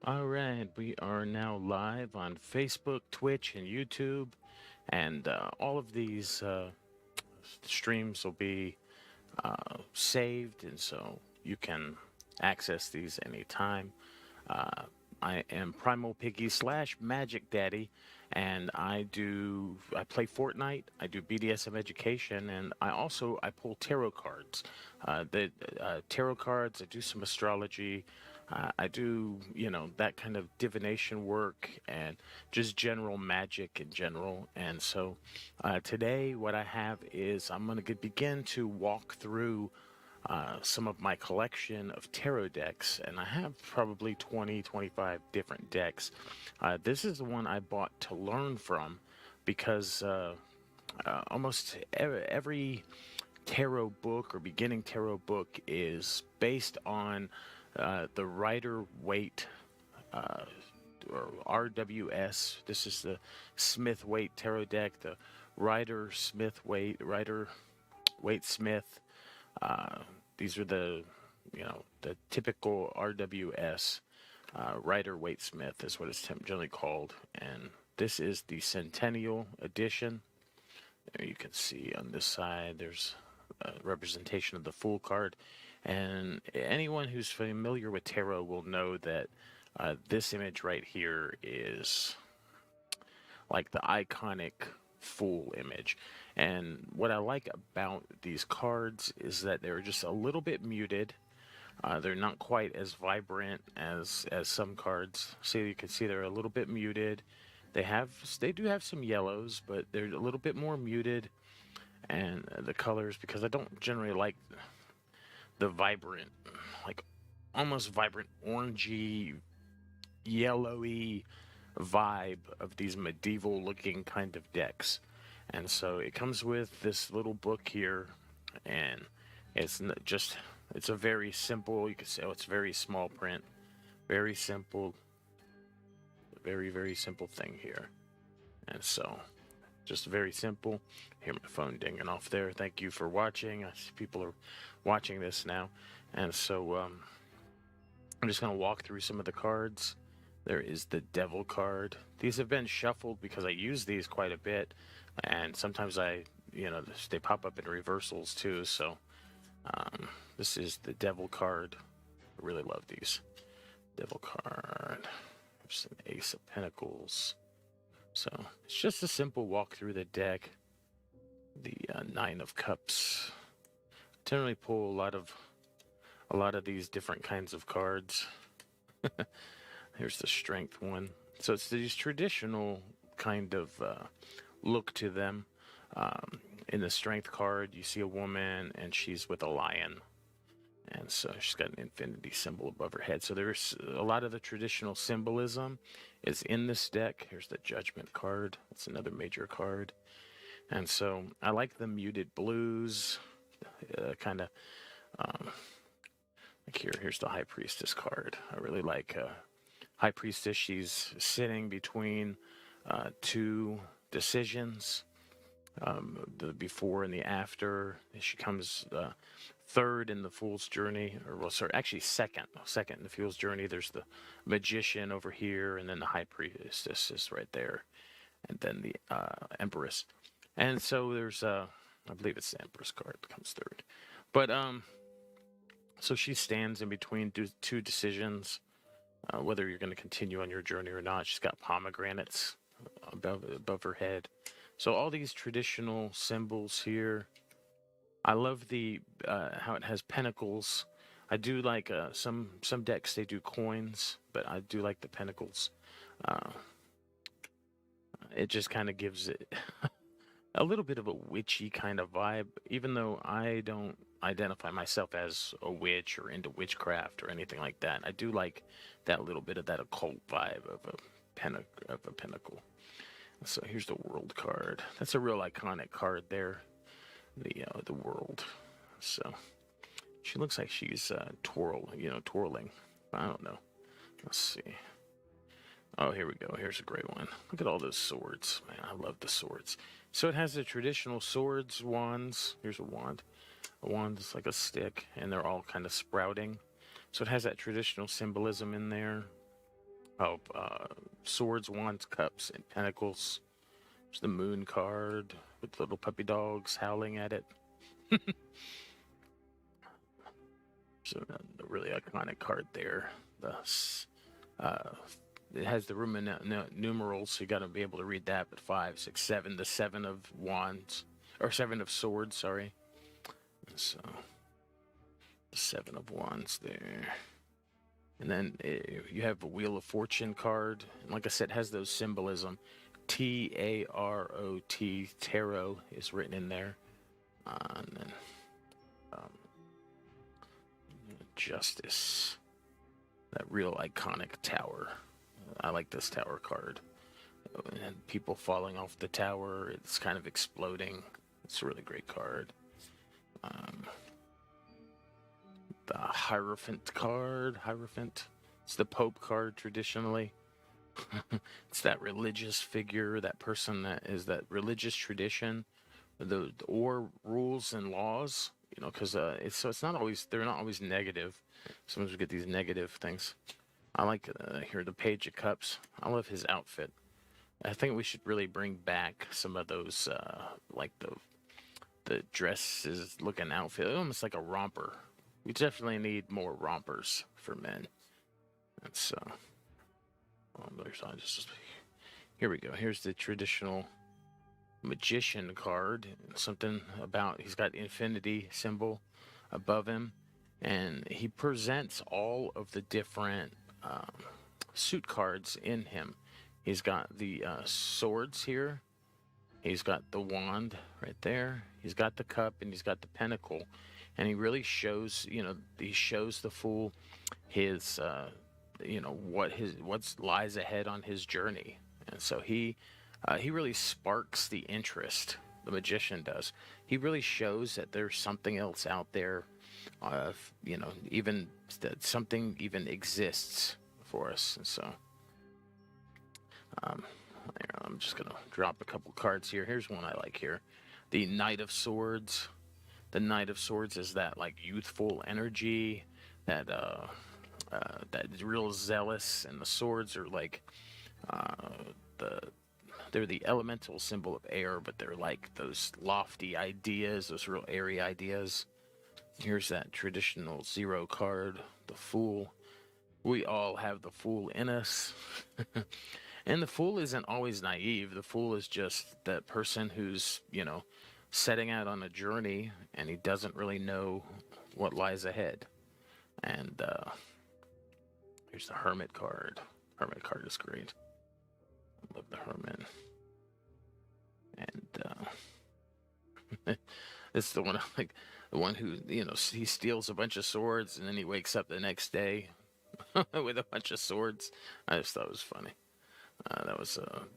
All right, we are now live on Facebook, Twitch, and YouTube, and all of these streams will be saved, and so you can access these anytime. Uh, I am Primal Piggy slash Magic Daddy, and I play Fortnite. I do BDSM education, and I pull tarot cards. The tarot cards. I do some astrology. I do that kind of divination work and just general magic in general. And so today, what I have is I'm going to begin to walk through some of my collection of tarot decks, and I have probably 20, 25 different decks. This is the one I bought to learn from because almost every tarot book or beginning tarot book is based on the Rider Waite uh, or RWS. This is the Smith Waite tarot deck, the Rider Waite Smith. Uh, these are the typical RWS. Rider Waite Smith is what it's generally called, and this is the Centennial edition. There you can see on this side there's a representation of the Fool card, and anyone who's familiar with tarot will know that this image right here is like the iconic Fool image. And what I like about these cards is that they're just a little bit muted. They're not quite as vibrant as some cards. So you can see they're a little bit muted. They do have some yellows, but they're a little bit more muted. And the colors, because I don't generally like the vibrant, like almost vibrant orangey, yellowy vibe of these medieval looking kind of decks. And so it comes with this little book here, and it's a very simple, you could say, oh, it's very small print, very simple, very, very simple thing here. And so just very simple. I hear my phone dinging off there. Thank you for watching. I see people are watching this now. And so I'm just going to walk through some of the cards. There is the Devil card. These have been shuffled because I use these quite a bit, and sometimes they pop up in reversals too. So this is the Devil card. I really love these. Devil card. There's an Ace of Pentacles. So it's just a simple walk through the deck. The Nine of Cups. I generally pull a lot of these different kinds of cards. Here's the Strength one. So it's these traditional kind of look to them. In the Strength card, you see a woman and she's with a lion. And so she's got an infinity symbol above her head. So there's a lot of the traditional symbolism is in this deck. Here's the Judgment card. That's another major card. And so I like the muted blues, kind of like here's the High Priestess card. I really like High Priestess. She's sitting between two decisions, the before and the after. She comes third in the Fool's Journey, or well, sorry, actually second in the Fool's Journey. There's the Magician over here, and then the High Priestess is right there, and then the Empress. And so there's I believe it's the Empress card that comes third, but so she stands in between two decisions, whether you're going to continue on your journey or not. She's got pomegranates above her head. So all these traditional symbols here. I love the how it has pentacles. I do like some decks they do coins, but I do like the pentacles. Uh, it just kind of gives it a little bit of a witchy kind of vibe, even though I don't identify myself as a witch or into witchcraft or anything like that. I do like that little bit of that occult vibe of a pentacle. So here's the World card. That's a real iconic card there. The World. So she looks like she's twirling. I don't know. Let's see. Oh, here we go. Here's a great one. Look at all those swords. Man, I love the swords. So it has the traditional swords, wands. Here's a wand. A wand is like a stick, and they're all kind of sprouting. So it has that traditional symbolism in there. Oh, swords, wands, cups, and pentacles. There's the moon card with little puppy dogs howling at it. So a really iconic card there. Uh, it has the Roman numerals, so you got to be able to read that. But 5, 6, 7, the 7 of wands, or 7 of swords. Sorry. So the 7 of wands there. And then you have a Wheel of Fortune card. And like I said, it has those symbolism. Tarot, tarot is written in there. And then um, Justice. That real iconic tower. I like this tower card. And people falling off the tower. It's kind of exploding. It's a really great card. The Hierophant card. Hierophant. It's the Pope card traditionally. It's that religious figure, that person that is that religious tradition, or rules and laws. You know, because it's not always, they're not always negative. Sometimes we get these negative things. I like here the Page of Cups. I love his outfit. I think we should really bring back some of those, like the dresses looking outfit, almost like a romper. We definitely need more rompers for men. And so, here we go. Here's the traditional magician card. Something about he's got the infinity symbol above him, and he presents all of the different suit cards in him. He's got the swords here. He's got the wand right there. He's got the cup, and he's got the pentacle. And he really shows, he shows the fool his, what lies ahead on his journey. And so he really sparks the interest. The magician does. He really shows that there's something else out there. Even that something even exists for us. And so, I'm just gonna drop a couple cards here. Here's one I like here, the Knight of Swords. The Knight of Swords is that like youthful energy, that that is real zealous, and the swords are like they're the elemental symbol of air, but they're like those lofty ideas, those real airy ideas. Here's that traditional 0 card, the Fool. We all have the Fool in us. And the Fool isn't always naive. The Fool is just that person who's, setting out on a journey, and he doesn't really know what lies ahead. And here's the Hermit card. Hermit card is great. I love the Hermit. And it's the one like the one who he steals a bunch of swords, and then he wakes up the next day with a bunch of swords. I just thought it was funny.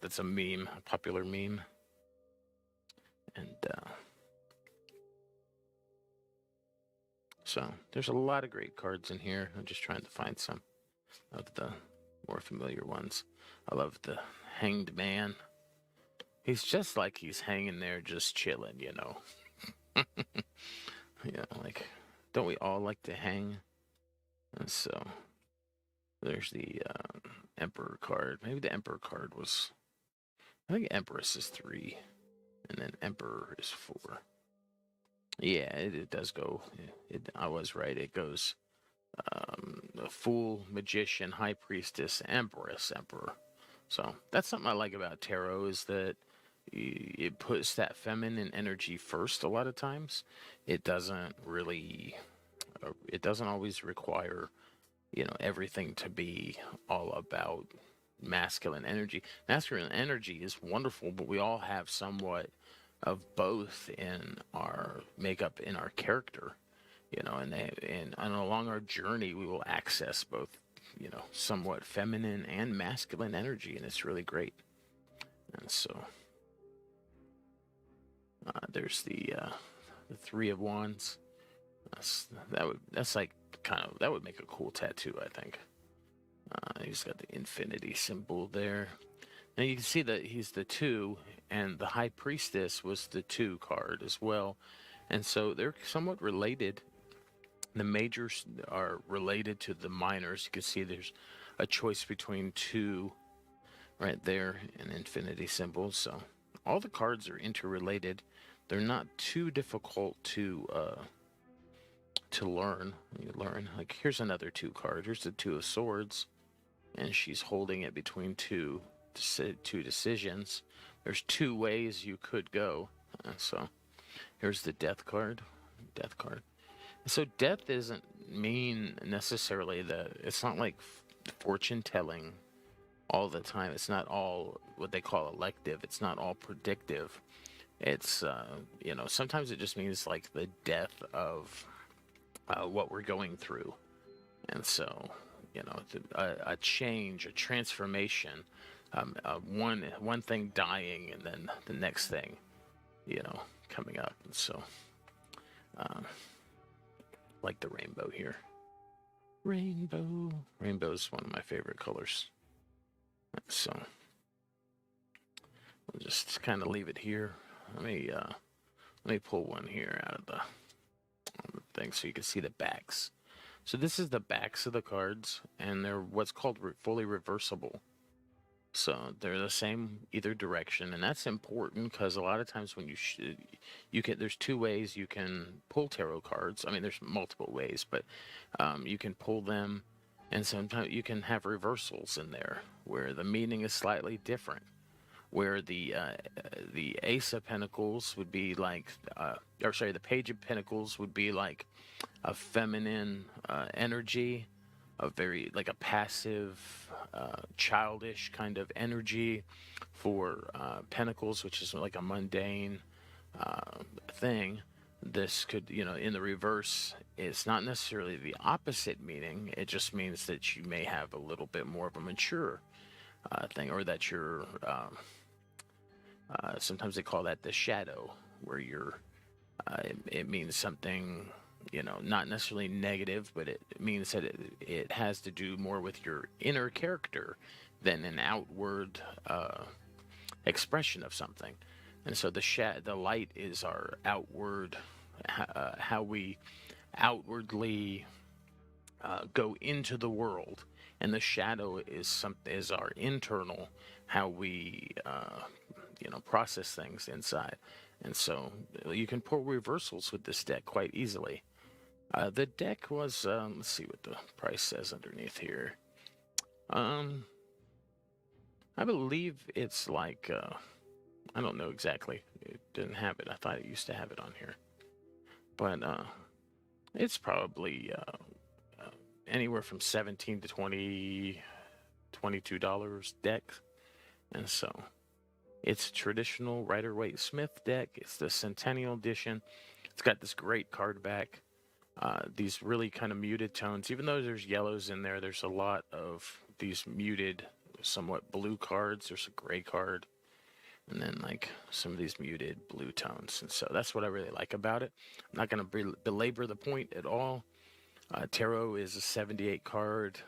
That's a meme, a popular meme. And so there's a lot of great cards in here. I'm just trying to find some of the more familiar ones. I love the Hanged Man. He's just like he's hanging there just chilling, like, don't we all like to hang? And so there's the Emperor card. Maybe the Emperor card was, I think Empress is 3, and then Emperor is 4. Yeah, it does go. I was right. It goes the Fool, Magician, High Priestess, Empress, Emperor. So that's something I like about tarot, is that it puts that feminine energy first a lot of times. It doesn't always require, everything to be all about masculine energy. Masculine energy is wonderful, but we all have somewhat of both in our makeup, in our character, and along our journey, we will access both, somewhat feminine and masculine energy, and it's really great. And so there's the 3 of Wands. That would make a cool tattoo, I think. He's got the infinity symbol there. Now you can see that he's the 2, and the High Priestess was the 2 card as well. And so they're somewhat related. The majors are related to the minors. You can see there's a choice between two right there, and infinity symbols. So all the cards are interrelated. They're not too difficult to learn. You learn, like, here's another two card. Here's the Two of Swords, and she's holding it between two decisions. There's two ways you could go. So here's the Death card. Death card. So death isn't mean necessarily that it's not like fortune telling all the time. It's not all what they call elective. It's not all predictive. It's sometimes it just means like the death of what we're going through, and so a change, a transformation, one thing dying, and then the next thing, coming up. And so, like the rainbow here. Rainbow is one of my favorite colors. So we'll just kind of leave it here. Let me pull one here out of the thing so you can see the backs. So this is the backs of the cards, and they're what's called fully reversible. So they're the same either direction, and that's important because a lot of times when there's two ways you can pull tarot cards. I mean, there's multiple ways, but you can pull them, and sometimes you can have reversals in there where the meaning is slightly different. Where the Ace of Pentacles would be like, the Page of Pentacles would be like a feminine energy, a very like a passive, childish kind of energy. For Pentacles, which is like a mundane thing. This could, in the reverse, it's not necessarily the opposite meaning. It just means that you may have a little bit more of a mature thing, or that you're. Sometimes they call that the shadow, where you're. It means something, not necessarily negative, but it means that it has to do more with your inner character than an outward expression of something. And so the light is our outward, how we outwardly go into the world, and the shadow is our internal, how we process things inside. And so you can pull reversals with this deck quite easily. The deck was let's see what the price says underneath here. I believe it's like I don't know exactly. It didn't have it. I thought it used to have it on here, but it's probably anywhere from $17 to $22 deck. And so it's a traditional Rider-Waite-Smith deck. It's the Centennial edition. It's got this great card back. These really kind of muted tones. Even though there's yellows in there, there's a lot of these muted, somewhat blue cards. There's a gray card. And then like some of these muted blue tones. And so that's what I really like about it. I'm not going to belabor the point at all. Tarot is a 78 card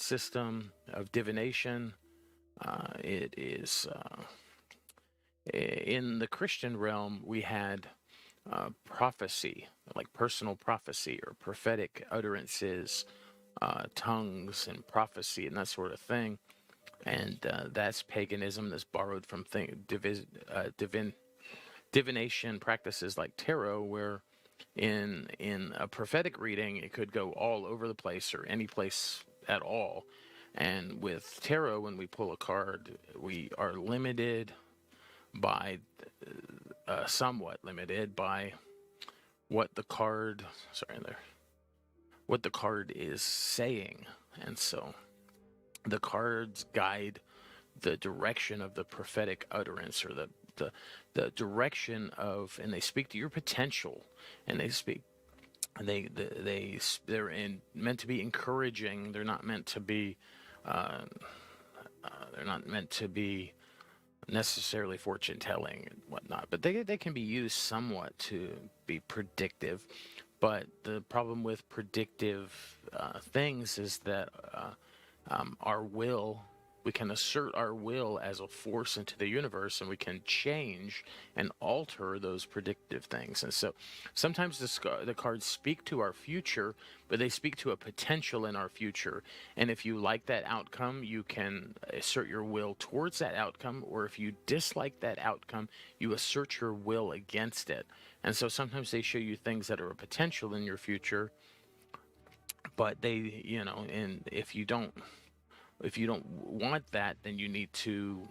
system of divination. It is in the Christian realm, we had prophecy, like personal prophecy or prophetic utterances, tongues and prophecy and that sort of thing. And that's paganism that's borrowed from divination practices like tarot, where in a prophetic reading, it could go all over the place or any place at all. And with tarot, when we pull a card, we are limited by, somewhat limited by what the card is saying. And so the cards guide the direction of the prophetic utterance, or the direction of, and they speak to your potential, and they're meant to be encouraging. They're not meant to be necessarily fortune telling and whatnot, but they can be used somewhat to be predictive. But the problem with predictive things is that our will we can assert our will as a force into the universe, and we can change and alter those predictive things. And so sometimes the cards speak to our future, but they speak to a potential in our future. And if you like that outcome, you can assert your will towards that outcome, or if you dislike that outcome, you assert your will against it. And so sometimes they show you things that are a potential in your future, but they, and if you don't want that, then you need to.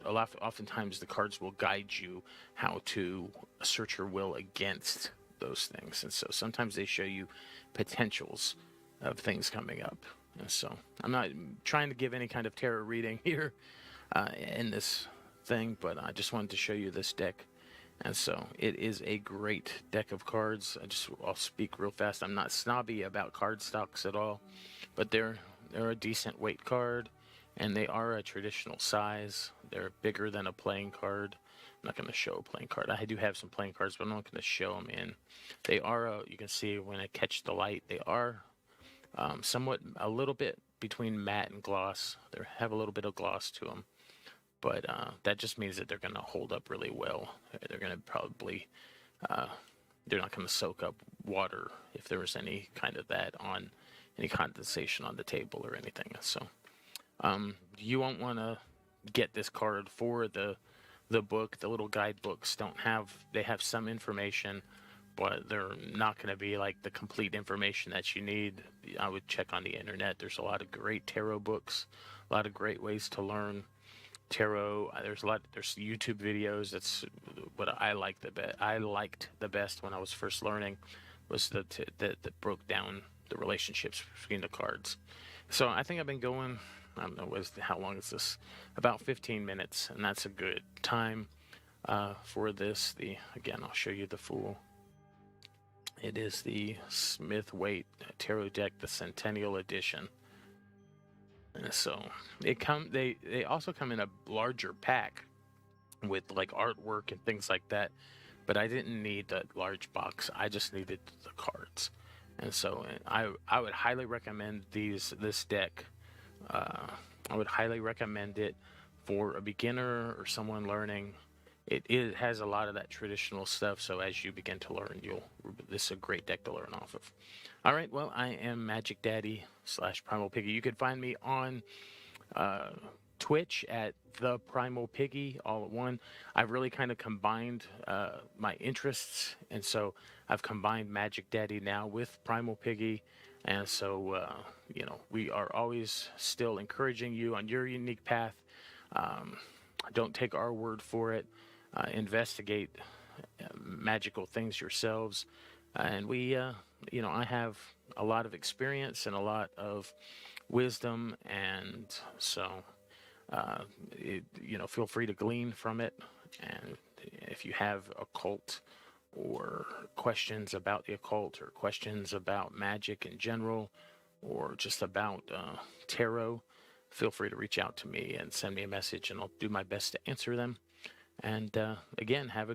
Oftentimes the cards will guide you how to assert your will against those things, and so sometimes they show you potentials of things coming up. And so I'm not trying to give any kind of tarot reading here in this thing, but I just wanted to show you this deck. And so it is a great deck of cards. I'll speak real fast. I'm not snobby about card stocks at all, but they're a decent weight card, and they are a traditional size. They're bigger than a playing card. I'm not going to show a playing card. I do have some playing cards, but I'm not going to show them in. They are, you can see when I catch the light, they are somewhat a little bit between matte and gloss. They have a little bit of gloss to them, but that just means that they're going to hold up really well. They're going to probably, they're not going to soak up water if there was any kind of that on any condensation on the table or anything. So you won't want to get this card for the book. The little guidebooks they have some information, but they're not going to be like the complete information that you need. I would check on the internet. There's a lot of great tarot books, a lot of great ways to learn tarot. There's YouTube videos. That's what I like the best. I liked the best when I was first learning, was that broke down the relationships between the cards. So I think I've been going, I don't know, how long is this? About 15 minutes, and that's a good time for this. Again, I'll show you the full. It is the Smith Waite Tarot deck, the Centennial edition. And so they also come in a larger pack with like artwork and things like that. But I didn't need a large box. I just needed the cards. And so I would highly recommend this deck. I would highly recommend it for a beginner or someone learning. It has a lot of that traditional stuff, so as you begin to learn, this is a great deck to learn off of. All right, well, I am Magic Daddy / Primal Piggy. You can find me on Twitch at the Primal Piggy, all at one. I've really kind of combined my interests, and so I've combined Magic Daddy now with Primal Piggy. And so we are always still encouraging you on your unique path. Don't take our word for it. Investigate magical things yourselves. And I have a lot of experience and a lot of wisdom, and so feel free to glean from it. And if you have occult or questions about the occult, or questions about magic in general, or just about tarot, feel free to reach out to me and send me a message, and I'll do my best to answer them. And again, have a